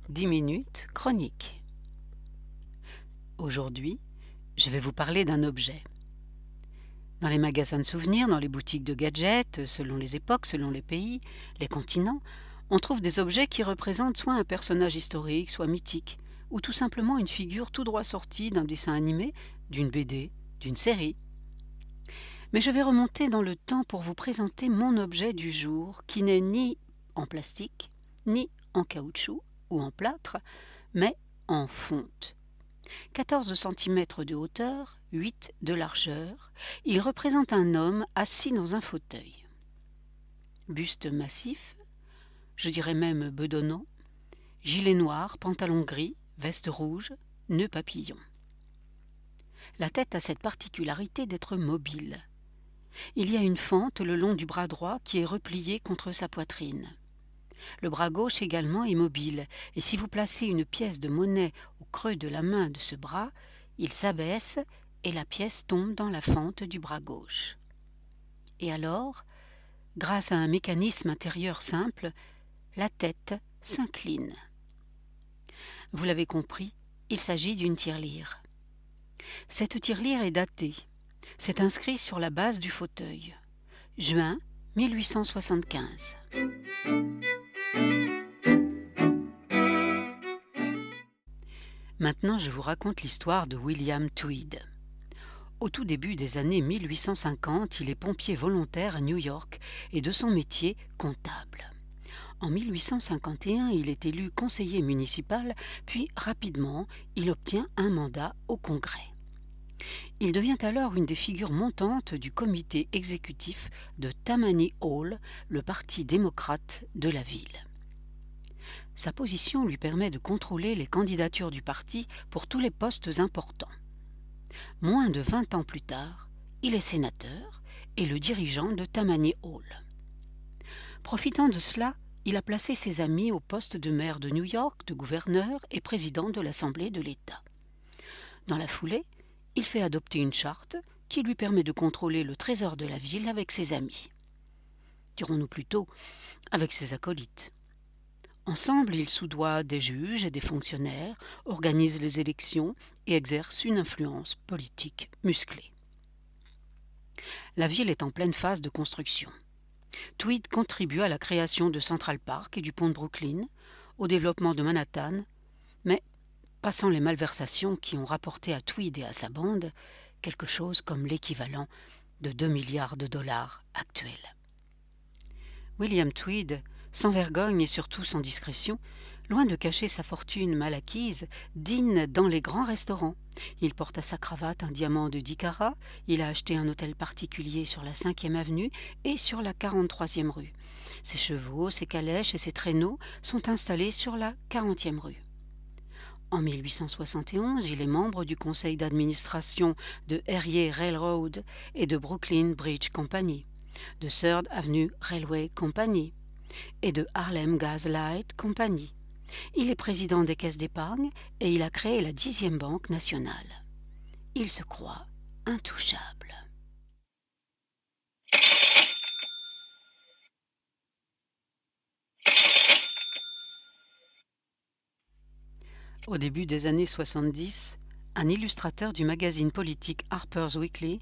10 minutes chronique. Aujourd'hui, je vais vous parler d'un objet. Dans les magasins de souvenirs, dans les boutiques de gadgets, selon les époques, selon les pays, les continents, on trouve des objets qui représentent soit un personnage historique, soit mythique, ou tout simplement une figure tout droit sortie d'un dessin animé, d'une BD, d'une série. Mais je vais remonter dans le temps pour vous présenter mon objet du jour, qui n'est ni en plastique, ni en caoutchouc ou en plâtre, mais en fonte. 14 cm de hauteur, 8 de largeur, il représente un homme assis dans un fauteuil. Buste massif, je dirais même bedonnant, gilet noir, pantalon gris, veste rouge, nœud papillon. La tête a cette particularité d'être mobile. Il y a une fente le long du bras droit qui est repliée contre sa poitrine. Le bras gauche également est mobile, et si vous placez une pièce de monnaie au creux de la main de ce bras, il s'abaisse et la pièce tombe dans la fente du bras gauche. Et alors, grâce à un mécanisme intérieur simple, la tête s'incline. Vous l'avez compris, il s'agit d'une tirelire. Cette tirelire est datée. C'est inscrit sur la base du fauteuil. Juin 1875. Maintenant, je vous raconte l'histoire de William Tweed. Au tout début des années 1850, il est pompier volontaire à New York et de son métier comptable. En 1851, il est élu conseiller municipal, puis rapidement, il obtient un mandat au Congrès. Il devient alors une des figures montantes du comité exécutif de Tammany Hall, le parti démocrate de la ville. Sa position lui permet de contrôler les candidatures du parti pour tous les postes importants. Moins de 20 ans plus tard, il est sénateur et le dirigeant de Tammany Hall. Profitant de cela, il a placé ses amis au poste de maire de New York, de gouverneur et président de l'Assemblée de l'État. Dans la foulée, il fait adopter une charte qui lui permet de contrôler le trésor de la ville avec ses amis. Dirons-nous plutôt avec ses acolytes. Ensemble, ils soudoient des juges et des fonctionnaires, organisent les élections et exercent une influence politique musclée. La ville est en pleine phase de construction. Tweed contribue à la création de Central Park et du pont de Brooklyn, au développement de Manhattan, mais, passant les malversations qui ont rapporté à Tweed et à sa bande quelque chose comme l'équivalent de 2 milliards de dollars actuels. William Tweed, sans vergogne et surtout sans discrétion, loin de cacher sa fortune mal acquise, dîne dans les grands restaurants. Il porte à sa cravate un diamant de 10 carats, il a acheté un hôtel particulier sur la 5e avenue et sur la 43e rue. Ses chevaux, ses calèches et ses traîneaux sont installés sur la 40e rue. En 1871, il est membre du conseil d'administration de Erie Railroad et de Brooklyn Bridge Company, de 3rd Avenue Railway Company et de Harlem Gas Light Company. Il est président des caisses d'épargne et il a créé la 10e Banque nationale. Il se croit intouchable. Au début des années 70, un illustrateur du magazine politique Harper's Weekly,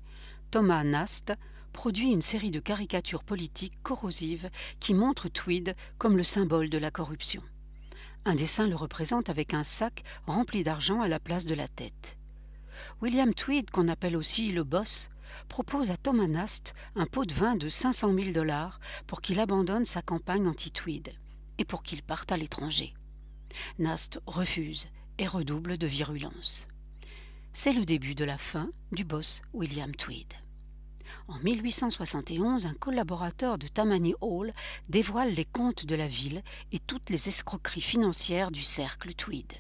Thomas Nast, produit une série de caricatures politiques corrosives qui montrent Tweed comme le symbole de la corruption. Un dessin le représente avec un sac rempli d'argent à la place de la tête. William Tweed, qu'on appelle aussi le boss, propose à Thomas Nast un pot de vin de 500 000 $ pour qu'il abandonne sa campagne anti-Tweed et pour qu'il parte à l'étranger. Nast refuse et redouble de virulence. C'est le début de la fin du boss William Tweed. En 1871, un collaborateur de Tammany Hall dévoile les comptes de la ville et toutes les escroqueries financières du cercle Tweed.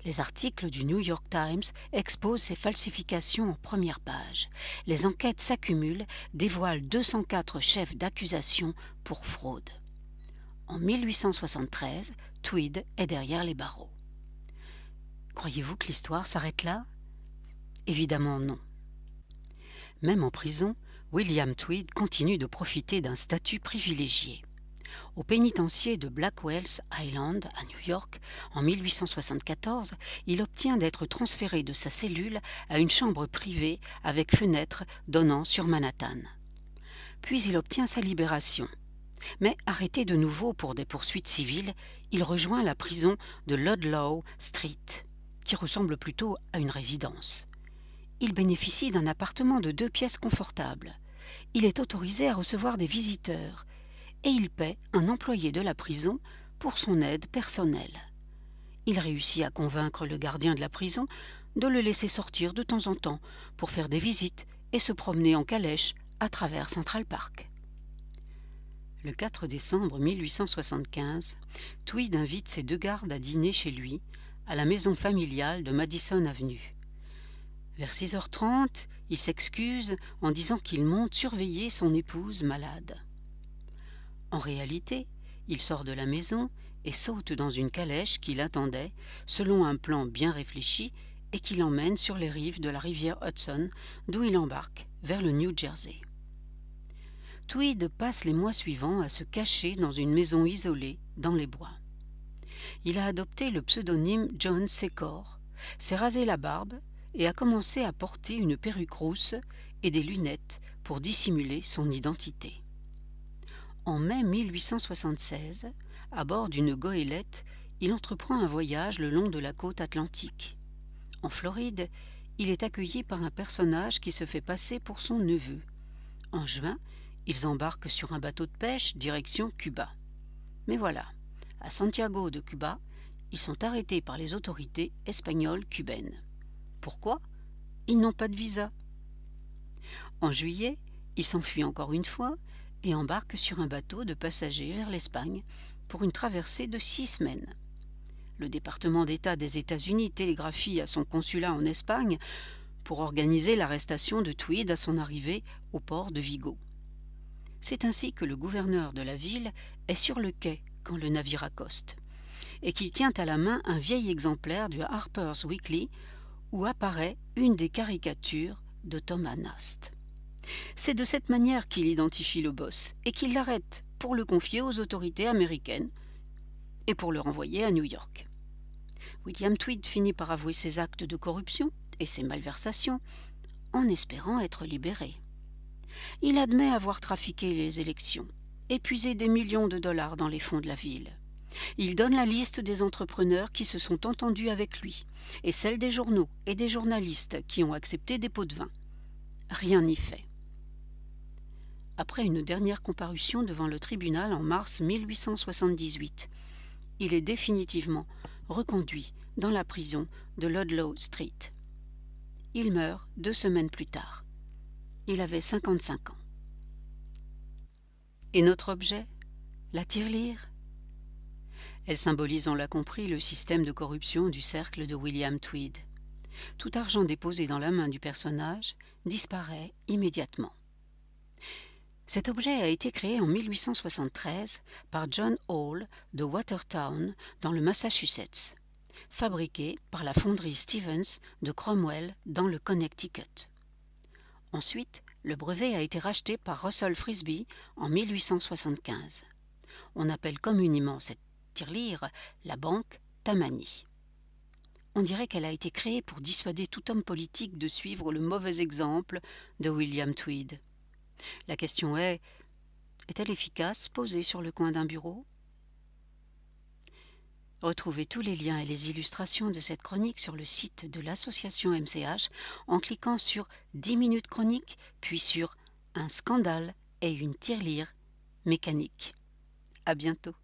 Les articles du New York Times exposent ces falsifications en première page. Les enquêtes s'accumulent, dévoilent 204 chefs d'accusation pour fraude. En 1873, Tweed est derrière les barreaux. Croyez-vous que l'histoire s'arrête là ? Évidemment non. Même en prison, William Tweed continue de profiter d'un statut privilégié. Au pénitencier de Blackwell's Island, à New York, en 1874, il obtient d'être transféré de sa cellule à une chambre privée avec fenêtre donnant sur Manhattan. Puis il obtient sa libération. Mais arrêté de nouveau pour des poursuites civiles, il rejoint la prison de Ludlow Street, qui ressemble plutôt à une résidence. Il bénéficie d'un appartement de 2 pièces confortables. Il est autorisé à recevoir des visiteurs et il paie un employé de la prison pour son aide personnelle. Il réussit à convaincre le gardien de la prison de le laisser sortir de temps en temps pour faire des visites et se promener en calèche à travers Central Park. Le 4 décembre 1875, Tweed invite ses 2 gardes à dîner chez lui, à la maison familiale de Madison Avenue. Vers 6h30, il s'excuse en disant qu'il monte surveiller son épouse malade. En réalité, il sort de la maison et saute dans une calèche qui l'attendait, selon un plan bien réfléchi, et qui l'emmène sur les rives de la rivière Hudson, d'où il embarque vers le New Jersey. Tweed passe les mois suivants à se cacher dans une maison isolée dans les bois. Il a adopté le pseudonyme John Secor, s'est rasé la barbe et a commencé à porter une perruque rousse et des lunettes pour dissimuler son identité. En mai 1876, à bord d'une goélette, il entreprend un voyage le long de la côte atlantique. En Floride, il est accueilli par un personnage qui se fait passer pour son neveu. En juin, ils embarquent sur un bateau de pêche direction Cuba. Mais voilà, à Santiago de Cuba, ils sont arrêtés par les autorités espagnoles cubaines. Pourquoi ? Ils n'ont pas de visa. En juillet, il s'enfuit encore une fois et embarque sur un bateau de passagers vers l'Espagne pour une traversée de 6 semaines. Le département d'État des États-Unis télégraphie à son consulat en Espagne pour organiser l'arrestation de Tweed à son arrivée au port de Vigo. C'est ainsi que le gouverneur de la ville est sur le quai quand le navire accoste, et qu'il tient à la main un vieil exemplaire du Harper's Weekly où apparaît une des caricatures de Thomas Nast. C'est de cette manière qu'il identifie le boss et qu'il l'arrête pour le confier aux autorités américaines et pour le renvoyer à New York. William Tweed finit par avouer ses actes de corruption et ses malversations en espérant être libéré. Il admet avoir trafiqué les élections, épuisé des millions de dollars dans les fonds de la ville. Il donne la liste des entrepreneurs qui se sont entendus avec lui et celle des journaux et des journalistes qui ont accepté des pots de vin. Rien n'y fait. Après une dernière comparution devant le tribunal en mars 1878, il est définitivement reconduit dans la prison de Ludlow Street. Il meurt 2 semaines plus tard. Il avait 55 ans. Et notre objet, la tirelire ? Elle symbolise, on l'a compris, le système de corruption du cercle de William Tweed. Tout argent déposé dans la main du personnage disparaît immédiatement. Cet objet a été créé en 1873 par John Hall de Watertown dans le Massachusetts, fabriqué par la fonderie Stevens de Cromwell dans le Connecticut. Ensuite, le brevet a été racheté par Russell Frisbee en 1875. On appelle communément cette tirelire la banque Tammany. On dirait qu'elle a été créée pour dissuader tout homme politique de suivre le mauvais exemple de William Tweed. La question est-elle efficace posée sur le coin d'un bureau ? Retrouvez tous les liens et les illustrations de cette chronique sur le site de l'association MCH en cliquant sur 10 minutes chronique, puis sur un scandale et une tirelire mécanique. À bientôt.